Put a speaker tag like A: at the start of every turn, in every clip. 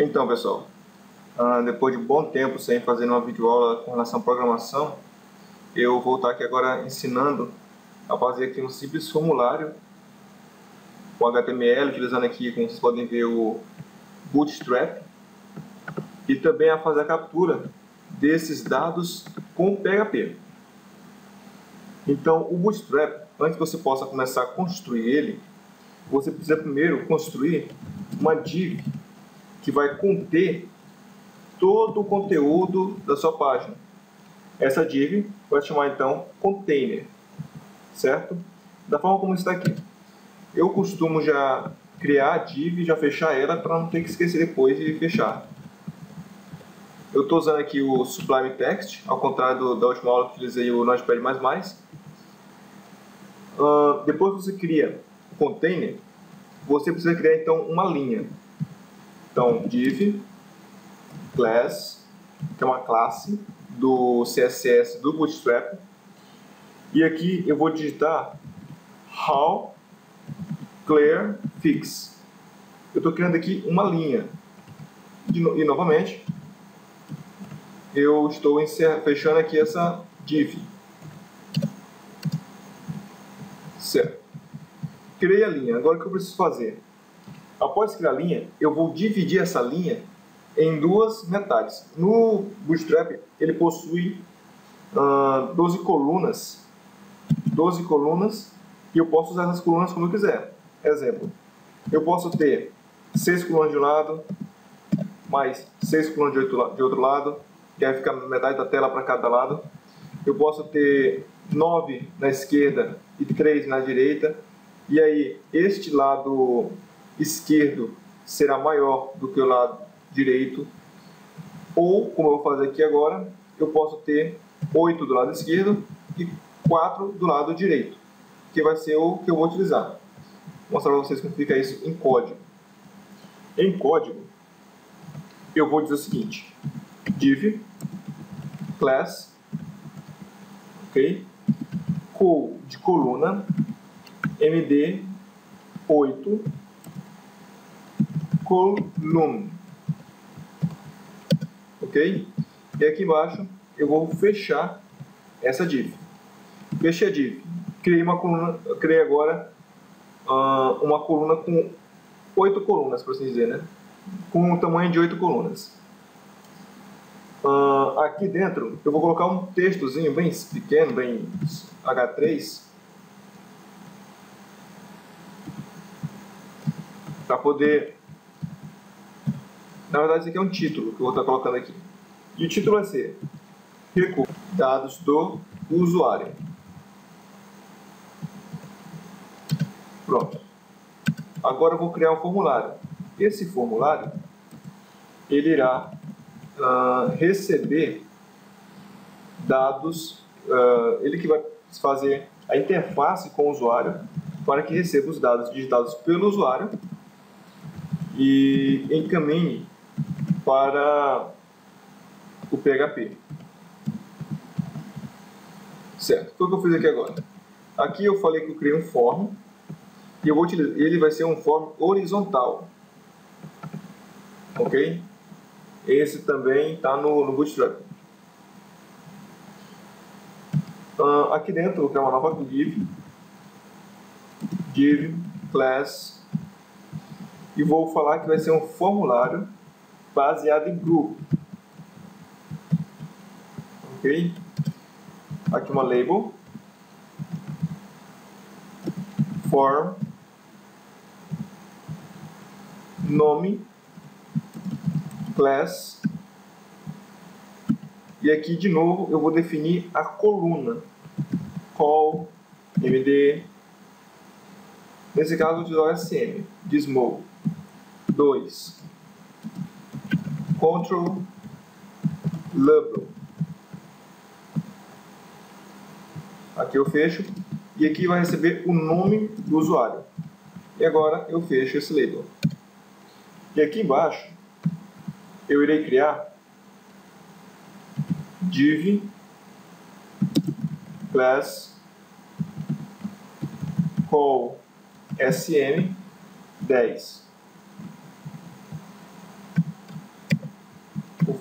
A: Então, pessoal, depois de um bom tempo sem fazer uma videoaula com relação à programação, eu vou estar aqui agora ensinando a fazer aqui um simples formulário com HTML, utilizando aqui, como vocês podem ver, o Bootstrap, e também a fazer a captura desses dados com PHP. Então, o Bootstrap, antes que você possa começar a construir ele, você precisa primeiro construir uma div que vai conter todo o conteúdo da sua página. Essa div vai chamar então container, certo? Da forma como está aqui. Eu costumo já criar a div e já fechar ela para não ter que esquecer depois de fechar. Eu estou usando aqui o Sublime Text, ao contrário da última aula que utilizei o Notepad++. Depois que você cria o container, você precisa criar então uma linha. Então, div class, que é uma classe do CSS do Bootstrap, e aqui eu vou digitar how clear fix. Eu estou criando aqui uma linha e novamente eu estou fechando aqui essa div. Certo. Criei a linha. Agora o que eu preciso fazer? Após criar a linha, eu vou dividir essa linha em duas metades. No Bootstrap, ele possui 12 colunas. 12 colunas, e eu posso usar essas colunas como eu quiser. Exemplo, eu posso ter 6 colunas de um lado, mais 6 colunas de outro lado, que aí fica metade da tela para cada lado. Eu posso ter 9 na esquerda e 3 na direita, e aí este lado esquerdo será maior do que o lado direito, ou, como eu vou fazer aqui agora, eu posso ter 8 do lado esquerdo e 4 do lado direito, que vai ser o que eu vou utilizar. Vou mostrar para vocês como fica isso em código. Em código, eu vou dizer o seguinte: div class, ok, de coluna md 8 column, ok? E aqui embaixo eu vou fechar essa div. Fechei a div. Criei uma coluna. Criei agora uma coluna com 8 colunas, por assim dizer, né? Com um tamanho de 8 colunas. Aqui dentro eu vou colocar um textozinho bem pequeno, bem H3, para poder... Na verdade, isso aqui é um título que eu vou estar colocando aqui. E o título vai ser recursos dados do usuário. Pronto. Agora eu vou criar um formulário. Esse formulário, ele irá receber dados, ele que vai fazer a interface com o usuário para que receba os dados digitados pelo usuário e encaminhe para o PHP. Certo. Então, o que eu fiz aqui agora? Aqui eu falei que eu criei um form, e eu vou utilizar, ele vai ser um form horizontal. Ok? Esse também está no Bootstrap. Aqui dentro eu vou criar uma nova div class, e vou falar que vai ser um formulário baseado em group. Ok? Aqui uma label form nome class, e aqui de novo eu vou definir a coluna col md, nesse caso eu vou utilizar o sm de small 2 control label. Aqui eu fecho, e aqui vai receber o nome do usuário. E agora eu fecho esse label. E aqui embaixo eu irei criar div class call sm 10.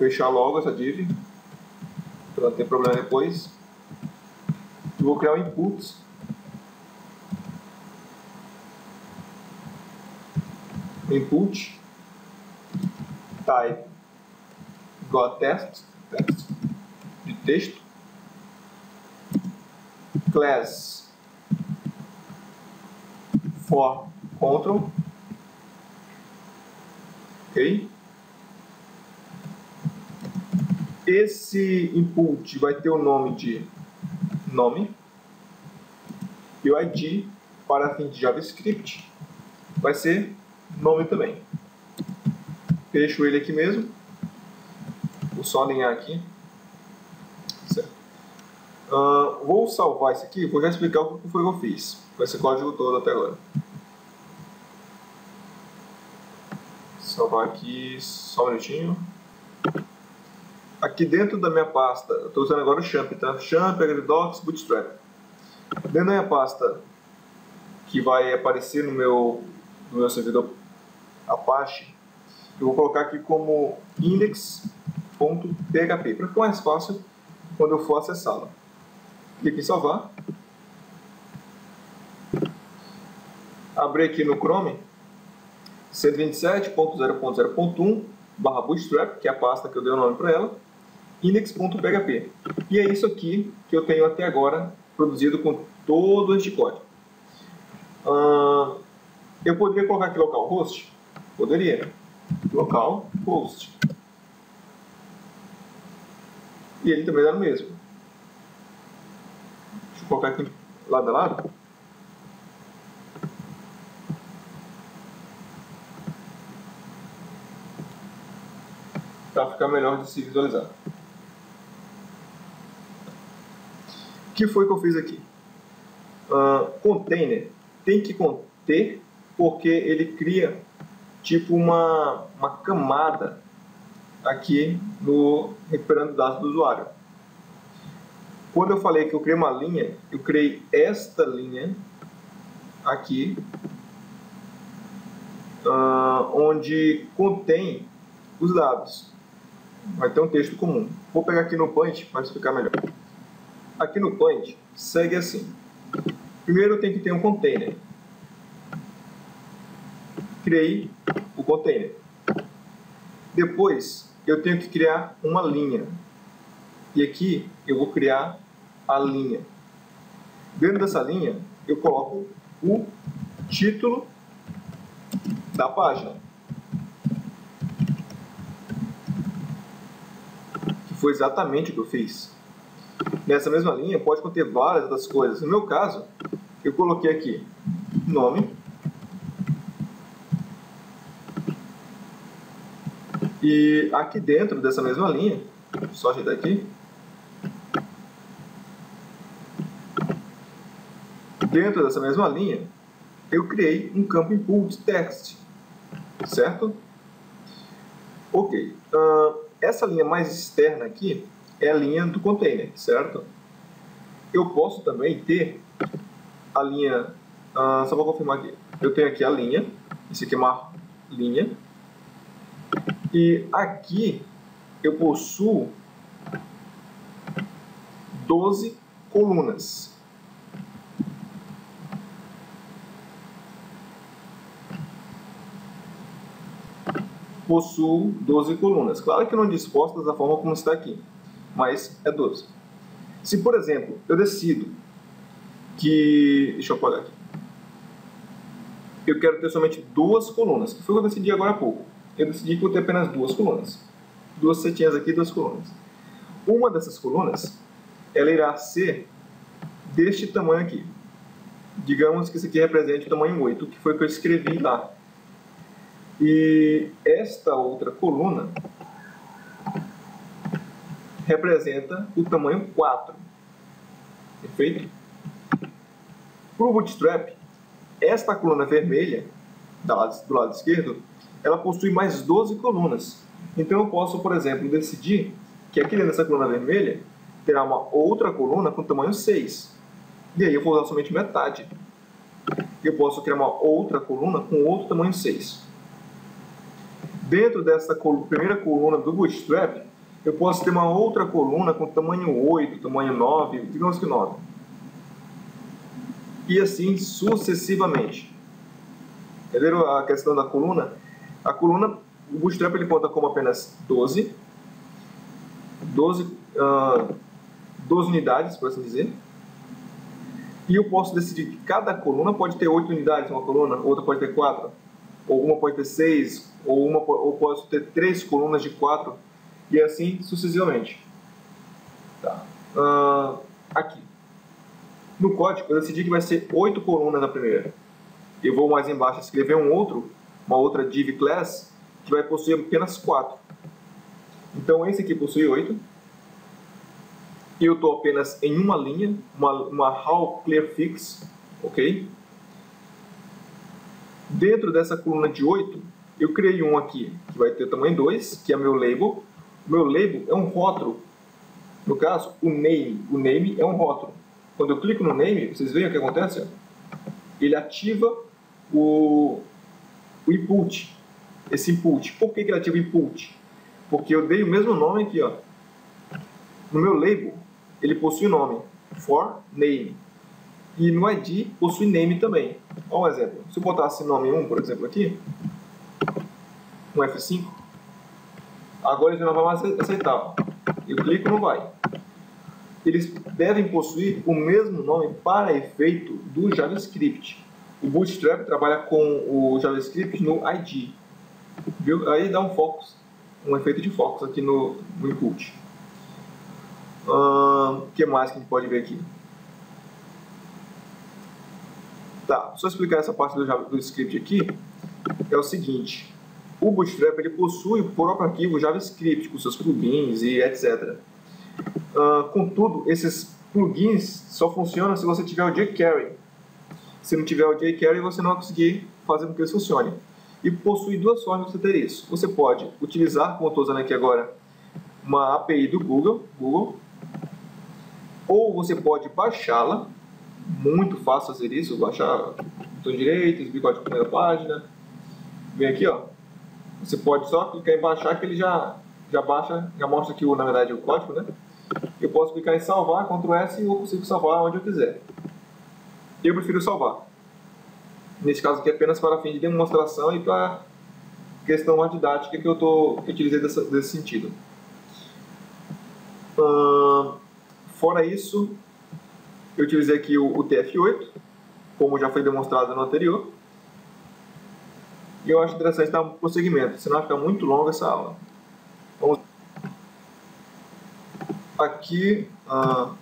A: fechar logo essa div, para não ter problema depois. Eu vou criar um input. Input type igual a text de texto, class for control, ok? Esse input vai ter o nome de nome e o ID para fim de JavaScript vai ser nome também. Fecho ele aqui mesmo. Vou só alinhar aqui. Certo. Vou salvar isso aqui. Vou já explicar o que foi que eu fiz com esse código todo até agora. Salvar aqui só um minutinho. Aqui dentro da minha pasta, eu estou usando agora o Champ, tá? Champ, Docs, Bootstrap. Dentro da minha pasta que vai aparecer no meu servidor Apache, eu vou colocar aqui como index.php, para ficar mais fácil quando eu for acessá-la. Clique em salvar. Abrir aqui no Chrome 127.0.0.1/bootstrap, que é a pasta que eu dei o nome para ela, index.php. E é isso aqui que eu tenho até agora produzido com todo este código. Eu poderia colocar aqui localhost? Poderia. Localhost. E ele também dá no mesmo. Deixa eu colocar aqui lado a lado. Para ficar melhor de se visualizar. O que foi que eu fiz aqui? Container tem que conter, porque ele cria tipo uma camada aqui no recuperando dados do usuário. Quando eu falei que eu criei uma linha, eu criei esta linha aqui, onde contém os dados. Vai ter um texto comum. Vou pegar aqui no Point para explicar melhor. Aqui no Point segue assim. Primeiro tem que ter um container. Criei o container. Depois eu tenho que criar uma linha. E aqui eu vou criar a linha. Dentro dessa linha eu coloco o título da página. Que foi exatamente o que eu fiz. Nessa mesma linha pode conter várias das coisas. No meu caso, eu coloquei aqui nome. E aqui dentro dessa mesma linha, só ajeitar aqui. Dentro dessa mesma linha, eu criei um campo input text. Certo? Ok. Essa linha mais externa aqui é a linha do container, certo? Eu posso também ter a linha, só vou confirmar aqui. Eu tenho aqui a linha, isso aqui é uma linha, e aqui eu possuo 12 colunas. Possuo 12 colunas. Claro que não dispostas da forma como está aqui, mas é 12. Se, por exemplo, eu decido que... Deixa eu apagar aqui. Eu quero ter somente 2 colunas, que foi o que eu decidi agora há pouco. Eu decidi que vou ter apenas 2 colunas. 2 setinhas aqui e 2 colunas. Uma dessas colunas, ela irá ser deste tamanho aqui. Digamos que isso aqui represente o tamanho 8, que foi o que eu escrevi lá. E esta outra coluna representa o tamanho 4. Perfeito? Para o Bootstrap, esta coluna vermelha, do lado esquerdo, ela possui mais 12 colunas. Então eu posso, por exemplo, decidir que aqui dentro dessa coluna vermelha terá uma outra coluna com tamanho 6. E aí eu vou usar somente metade. Eu posso criar uma outra coluna com outro tamanho 6. Dentro dessa primeira coluna do Bootstrap, eu posso ter uma outra coluna com tamanho 8, tamanho 9, digamos que 9. E assim sucessivamente. Entenderam a questão da coluna? A coluna, o Bootstrap ele conta como apenas 12 unidades, por assim dizer. E eu posso decidir que cada coluna pode ter 8 unidades, uma coluna, outra pode ter 4, ou uma pode ter 6, ou posso ter 3 colunas de 4, e assim sucessivamente. Tá. Aqui. No código, eu decidi que vai ser 8 colunas na primeira. Eu vou mais embaixo escrever uma outra div class, que vai possuir apenas 4. Então, esse aqui possui 8. E eu estou apenas em uma linha, uma how clear fix, ok? Dentro dessa coluna de 8, eu criei um aqui, que vai ter tamanho 2, que é meu label. O meu label é um rótulo. No caso, o name é um rótulo. Quando eu clico no name, vocês veem o que acontece? Ele ativa o input, esse input. Por que ele ativa o input? Porque eu dei o mesmo nome aqui, ó. No meu label, ele possui nome, for name. E no ID possui name também. Olha um exemplo. Se eu botasse nome 1, por exemplo, aqui, um F5, agora ele não vai mais aceitar. Eu clico, não vai. Eles devem possuir o mesmo nome para efeito do JavaScript. O Bootstrap trabalha com o JavaScript no ID. Viu? Aí dá um efeito de focus aqui no input. O que mais que a gente pode ver aqui? Tá, só explicar essa parte do script aqui. É o seguinte: o Bootstrap ele possui o próprio arquivo JavaScript com seus plugins e etc. Contudo, esses plugins só funcionam se você tiver o jQuery. Se não tiver o jQuery, você não vai conseguir fazer com que eles funcionem. E possui duas formas de você ter isso. Você pode utilizar, como eu estou usando aqui agora, uma API do Google, ou você pode baixá-la. Muito fácil fazer isso, baixar botão direito, exibir código de primeira página. Vem aqui, ó. Você pode só clicar em baixar que ele já baixa, já mostra aqui, na verdade, o código, né? Eu posso clicar em salvar, Ctrl S, e eu consigo salvar onde eu quiser. Eu prefiro salvar. Nesse caso aqui é apenas para fim de demonstração e para questão mais didática que eu utilizei desse sentido. Fora isso, eu utilizei aqui o TF8, como já foi demonstrado no anterior. E eu acho interessante dar um prosseguimento, senão vai ficar muito longa essa aula. Vamos. Aqui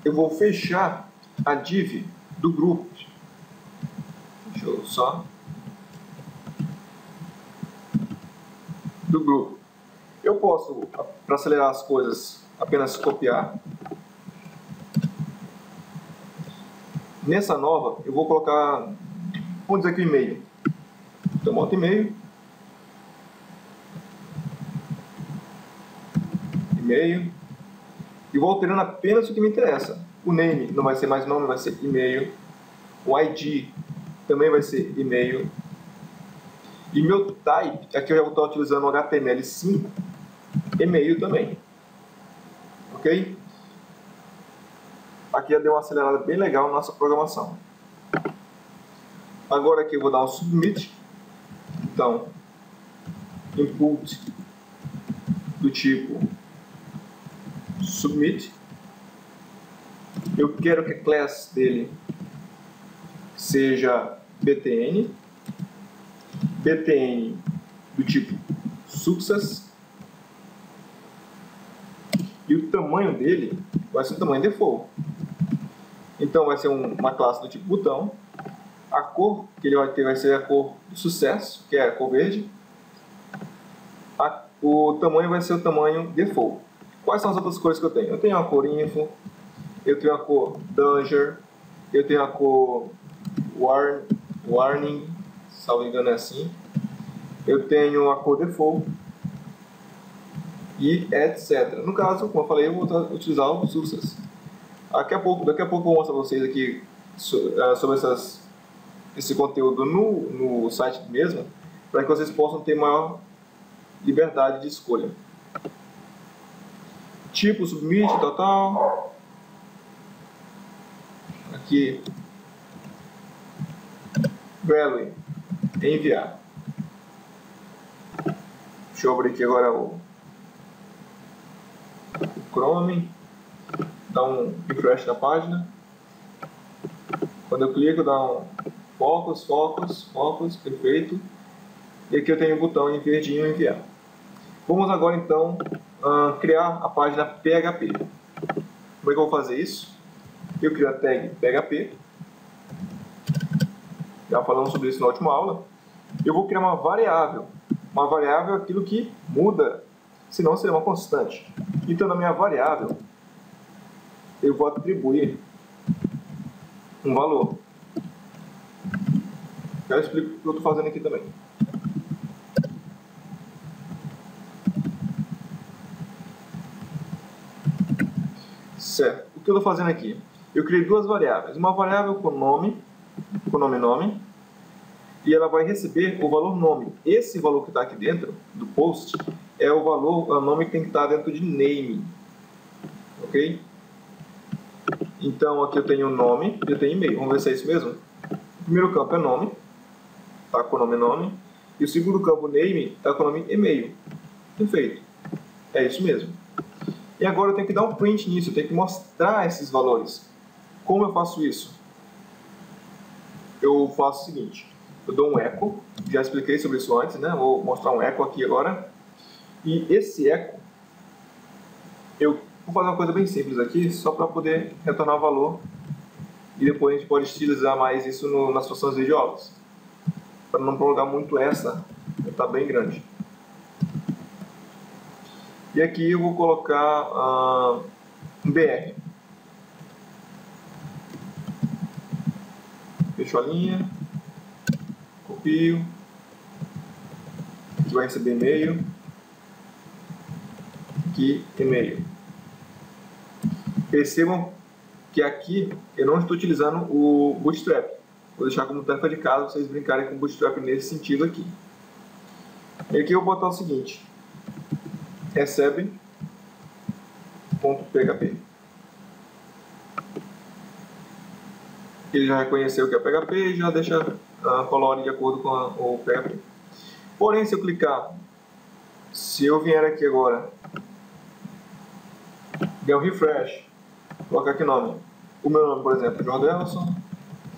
A: eu vou fechar a div do grupo. Deixa eu só. Do grupo. Eu posso, para acelerar as coisas, apenas copiar. Nessa nova, eu vou colocar, vamos dizer aqui, e-mail. Então, boto e-mail. E-mail. E vou alterando apenas o que me interessa. O name não vai ser mais nome, vai ser e-mail. O ID também vai ser e-mail. E meu type, aqui eu já vou estar utilizando o HTML5, e-mail também. Ok? Aqui já deu uma acelerada bem legal na nossa programação. Agora aqui eu vou dar um submit. Então, input do tipo submit. Eu quero que a class dele seja btn. btn do tipo success. E o tamanho dele vai ser o tamanho default. Então vai ser uma classe do tipo botão. A cor que ele vai ter vai ser a cor do sucesso, que é a cor verde. O tamanho vai ser o tamanho default. Quais são as outras cores que eu tenho? Eu tenho a cor info, eu tenho a cor danger, eu tenho a cor warning, salvo engano é assim. Eu tenho a cor default e etc. No caso, como eu falei, eu vou utilizar o success. Daqui a pouco eu vou mostrar para vocês aqui sobre esse conteúdo no site mesmo, para que vocês possam ter maior liberdade de escolha. Tipo submit, tal. Aqui, value, enviar. Deixa eu abrir aqui agora o Chrome, dá um refresh na página. Quando eu clico, dá um focus, perfeito. E aqui eu tenho o botão em verdinho enviar. Vamos agora então criar a página PHP. Como é que eu vou fazer isso? Eu crio a tag PHP. Já falamos sobre isso na última aula. Eu vou criar uma variável. Uma variável é aquilo que muda, senão seria uma constante. Então, na minha variável, eu vou atribuir um valor. Já explico o que eu estou fazendo aqui também. Certo. O que eu estou fazendo aqui? Eu criei duas variáveis. Uma variável com nome, e ela vai receber o valor nome. Esse valor que está aqui dentro do post é o valor, o nome que tem que estar dentro de name. Ok? Então aqui eu tenho nome e eu tenho e-mail. Vamos ver se é isso mesmo? O primeiro campo é nome, está com o nome. E o segundo campo, name, está com o nome e-mail. Perfeito. É isso mesmo. E agora eu tenho que dar um print nisso, eu tenho que mostrar esses valores. Como eu faço isso? Eu faço o seguinte, eu dou um echo, já expliquei sobre isso antes, né? Vou mostrar um echo aqui agora. E esse echo, eu vou fazer uma coisa bem simples aqui, só para poder retornar o valor. E depois a gente pode estilizar mais isso nas situações de videoaulas. Para não prolongar muito essa, está bem grande. E aqui eu vou colocar um BR. Fecho a linha, copio, aqui vai receber e-mail, aqui e-mail. Percebam que aqui eu não estou utilizando o Bootstrap. Vou deixar como tarefa de casa vocês brincarem com o Bootstrap nesse sentido aqui. E aqui eu vou botar o seguinte, recebe.php. Ele já reconheceu que é PHP e já deixa a colore de acordo com o PHP. Porém, se eu clicar, se eu vier aqui agora, der um refresh, colocar aqui nome. O meu nome, por exemplo, Jordelson,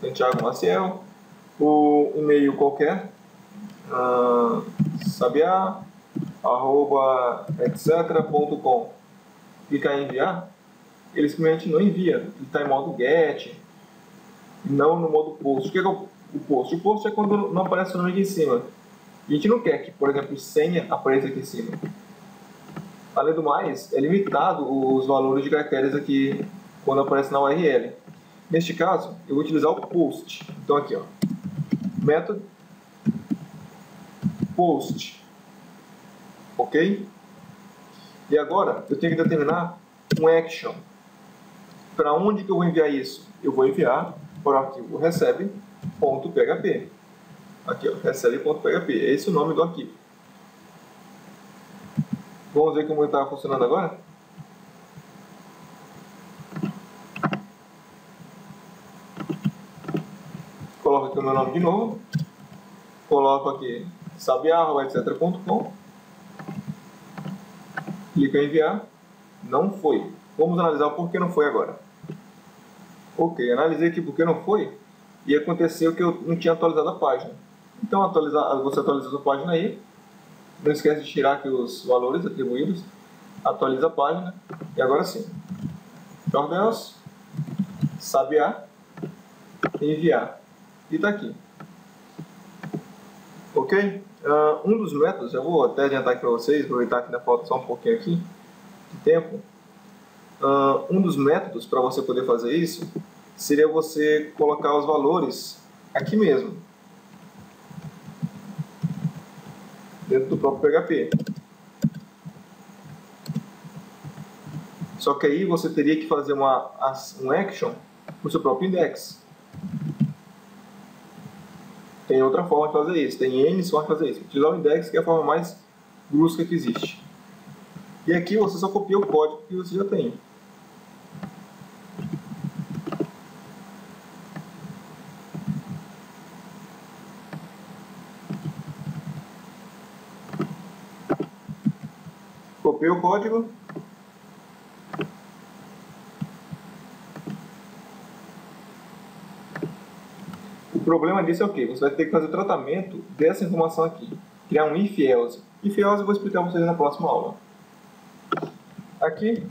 A: Santiago Maciel, o e-mail qualquer, sabiá, @etc.com. Clicar em enviar, ele simplesmente não envia, ele está em modo get, não no modo post. O que é o post? O post é quando não aparece o nome aqui em cima. A gente não quer que, por exemplo, senha apareça aqui em cima. Além do mais, é limitado os valores de caracteres aqui quando aparece na URL. Neste caso, eu vou utilizar o post. Então aqui, ó, método post. Ok? E agora, eu tenho que determinar um action. Para onde que eu vou enviar isso? Eu vou enviar para o arquivo recebe.php. Aqui, ó, recebe.php. É esse o nome do arquivo. Vamos ver como ele está funcionando agora? Coloco aqui o meu nome de novo. Coloco aqui sabiá@etc.com. Clico em enviar. Não foi. Vamos analisar o porquê não foi agora. Ok, analisei aqui porque não foi. E aconteceu que eu não tinha atualizado a página. Então, você atualiza a sua página aí. Não esquece de tirar aqui os valores atribuídos. Atualiza a página. E agora sim. Jordelson, sabiá, enviar. E está aqui. Ok? Um dos métodos, já vou até adiantar aqui para vocês, aproveitar que ainda falta só um pouquinho aqui de tempo. Um dos métodos para você poder fazer isso seria você colocar os valores aqui mesmo, dentro do próprio PHP. Só que aí você teria que fazer um action para o seu próprio index. Tem outra forma de fazer isso, tem N formas de fazer isso. Utilizar o index, que é a forma mais brusca que existe. E aqui você só copia o código que você já tem. Copiei o código. O problema disso é o quê? Você vai ter que fazer o tratamento dessa informação aqui. Criar um if-else. If-else eu vou explicar para vocês na próxima aula. Aqui,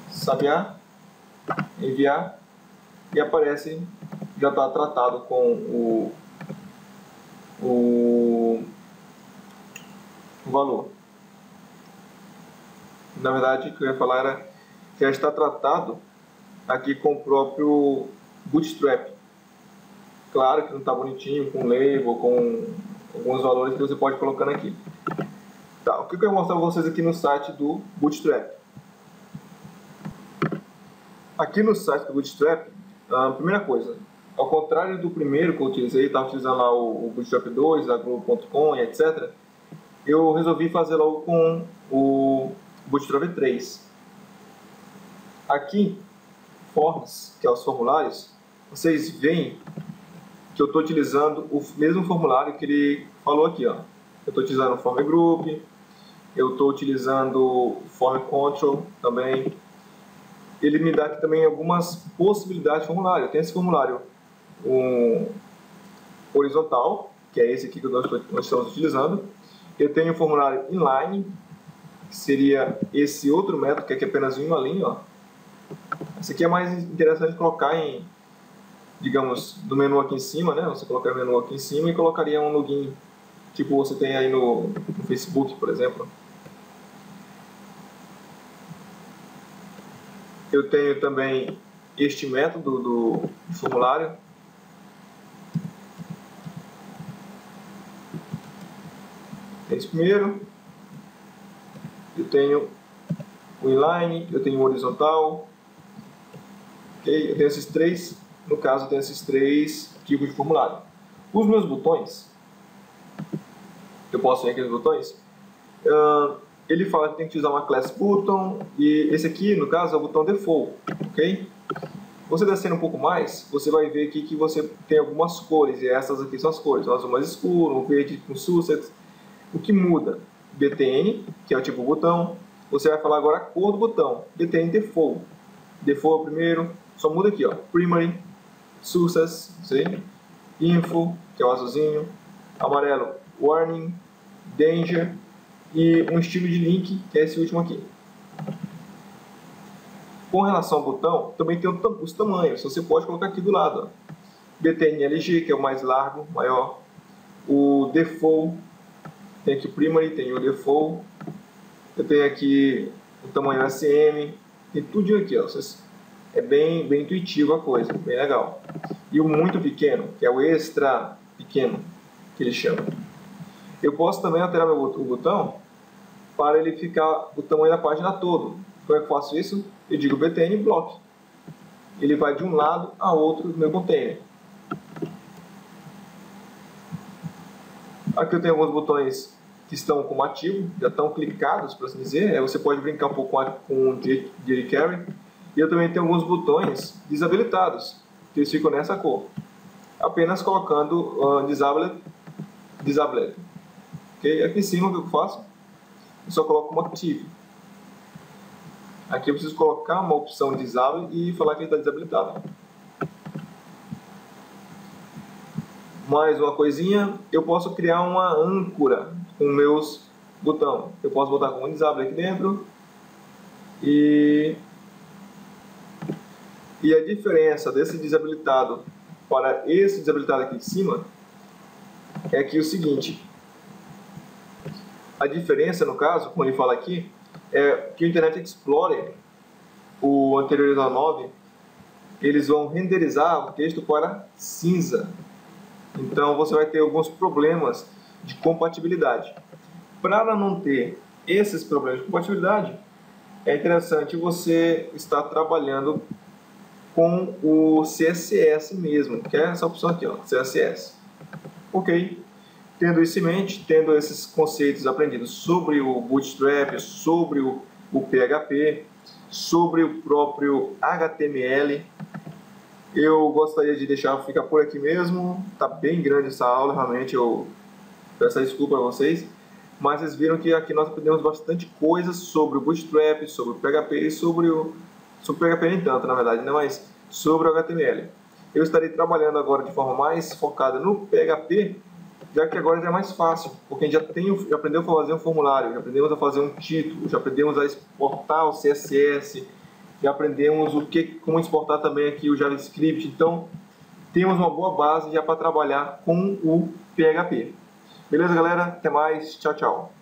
A: sabiá, enviar, e aparece, já está tratado com o valor. Na verdade, o que eu ia falar era que já está tratado aqui com o próprio Bootstrap. Claro que não está bonitinho, com label, com alguns valores que você pode ir colocando aqui. Tá, o que eu vou mostrar para vocês aqui no site do Bootstrap? Aqui no site do Bootstrap, a primeira coisa, ao contrário do primeiro que eu utilizei, estava utilizando lá o Bootstrap 2, a Globo.com e etc., eu resolvi fazer logo com o Bootstrap 3. Aqui, Forms, que é os formulários, vocês veem que eu estou utilizando o mesmo formulário que ele falou aqui. Ó. Eu estou utilizando o Form Group, eu estou utilizando Form Control também. Ele me dá aqui também algumas possibilidades de formulário. Eu tenho esse formulário horizontal, que é esse aqui que nós estamos utilizando. Eu tenho o formulário inline, que seria esse outro método, que é apenas uma linha. Ó. Esse aqui é mais interessante colocar em, digamos, no menu aqui em cima, né? Você colocar o menu aqui em cima e colocaria um login, tipo você tem aí no Facebook, por exemplo. Eu tenho também este método do formulário. Esse primeiro. Eu tenho o inline, eu tenho o horizontal. Okay? Eu tenho esses três, no caso eu tenho esses três tipos de formulário. Os meus botões, eu posso ver aqui os botões, ele fala que tem que usar uma class button, e esse aqui, no caso, é o botão default, ok? Você descendo um pouco mais, você vai ver aqui que você tem algumas cores, e essas aqui são as cores, o azul mais escuro, o verde com sussex. O que muda? BTN, que é o tipo botão, você vai falar agora a cor do botão, BTN default. Default é o primeiro, só muda aqui, ó, primary, success, info, que é o azulzinho, amarelo, warning, danger, e um estilo de link, que é esse último aqui. Com relação ao botão, também tem os tamanhos, você pode colocar aqui do lado. Ó. BTN-LG, que é o mais largo, maior. O default, tem aqui o primary, tem o default. Eu tenho aqui o tamanho SM, tem tudo aqui. Ó. É bem intuitivo a coisa, bem legal. E o muito pequeno, que é o extra pequeno, que ele chama. Eu posso também alterar o botão para ele ficar o tamanho da página todo. Como é que eu faço isso? Eu digo BTN block. Ele vai de um lado a outro do meu container. Aqui eu tenho alguns botões que estão como ativo, já estão clicados, por assim dizer. Aí você pode brincar um pouco com o jQuery. E eu também tenho alguns botões desabilitados, que eles ficam nessa cor. Apenas colocando disabled. Okay? Aqui em cima, o que eu faço? Eu só coloco como active. Aqui eu preciso colocar uma opção disable e falar que ele está desabilitado. Mais uma coisinha, eu posso criar uma âncora com meus botões. Eu posso botar como disable aqui dentro. E a diferença desse desabilitado para esse desabilitado aqui em cima é que o seguinte. A diferença, no caso, como ele fala aqui, é que o Internet Explorer, o anterior ao 9, eles vão renderizar o texto para cinza. Então você vai ter alguns problemas de compatibilidade. Para não ter esses problemas de compatibilidade, é interessante você estar trabalhando com o CSS mesmo, que é essa opção aqui, ó, CSS. Ok. Tendo isso em mente, tendo esses conceitos aprendidos sobre o Bootstrap, sobre o PHP, sobre o próprio HTML, eu gostaria de ficar por aqui mesmo. Tá bem grande essa aula, realmente eu peço desculpa a vocês, mas vocês viram que aqui nós aprendemos bastante coisas sobre o Bootstrap, sobre o PHP e sobre o PHP nem tanto, na verdade, né? Mas sobre o HTML. Eu estarei trabalhando agora de forma mais focada no PHP, já que agora já é mais fácil, porque a gente já aprendeu a fazer um formulário, já aprendemos a fazer um título, já aprendemos a exportar o CSS, já aprendemos como exportar também aqui o JavaScript. Então, temos uma boa base já para trabalhar com o PHP. Beleza, galera? Até mais. Tchau, tchau.